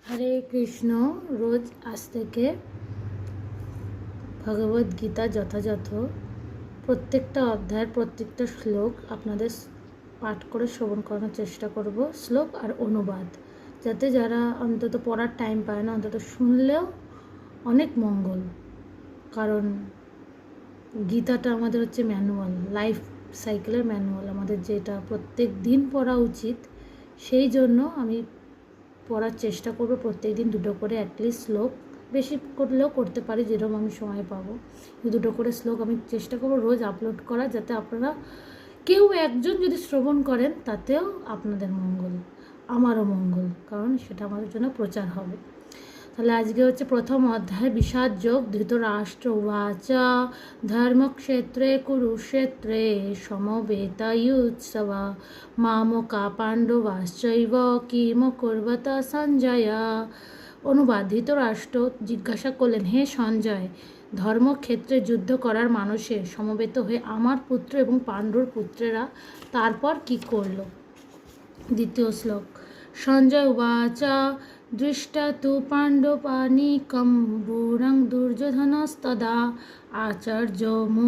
হরে কৃষ্ণ। রোজ আজ থেকে ভগবদ গীতা যথাযথ প্রত্যেকটা অধ্যায়ের প্রত্যেকটা শ্লোক আপনাদের পাঠ করে শ্রবণ করানোর চেষ্টা করব, শ্লোক আর অনুবাদ, যাতে যারা অন্তত পড়ার টাইম পায় না অন্তত শুনলেও অনেক মঙ্গল। কারণ গীতাটা আমাদের হচ্ছে ম্যানুয়াল, লাইফ সাইকেলের ম্যানুয়াল, আমাদের যেটা প্রত্যেক দিন পড়া উচিত। সেই জন্য আমি পড়ার চেষ্টা করব প্রত্যেক দিন দুটো করে অ্যাটলিস্ট শ্লোক, বেশি করলেও করতে পারি যেরকম আমি সময় পাবো। দুটো করে শ্লোক আমি চেষ্টা করব রোজ আপলোড করা, যাতে আপনারা কেউ একজন যদি শ্রবণ করেন তাতেও আপনাদের মঙ্গল, আমারও মঙ্গল, কারণ সেটা আমাদের জন্য প্রচার হবে। তাহলে আজকে হচ্ছে প্রথম অধ্যায় বিষাদ যোগ। ধৃতরাষ্ট্র উবাচ ধর্মক্ষেত্রে কুরুক্ষেত্রে সমবেতায়ুৎসবা মামকা পাণ্ডবাশ্চৈব কিম কুর্বত সঞ্জয়। অনুবাদ: ধৃতরাষ্ট্র জিজ্ঞাসা করলেন, হে সঞ্জয়, ধর্মক্ষেত্রে যুদ্ধ করার মানসে সমবেত হয়ে আমার পুত্র এবং পাণ্ডুর পুত্রেরা তারপর কি করল। দ্বিতীয় শ্লোক। সঞ্জয় উবাচ দৃষ্টা তু পাণ্ডবানীকম বুড়ং দুর্যোধনস্তদা আচার্যমুপসংযম্য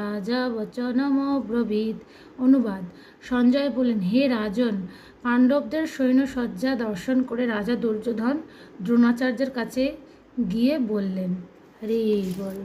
রাজা বচনমব্রবীৎ। অনুবাদ: সঞ্জয় বললেন, হে রাজন, পাণ্ডবদের সৈন্যসজ্জা দর্শন করে রাজা দুর্যোধন দ্রোণাচার্যের কাছে গিয়ে বললেন, হরি বল।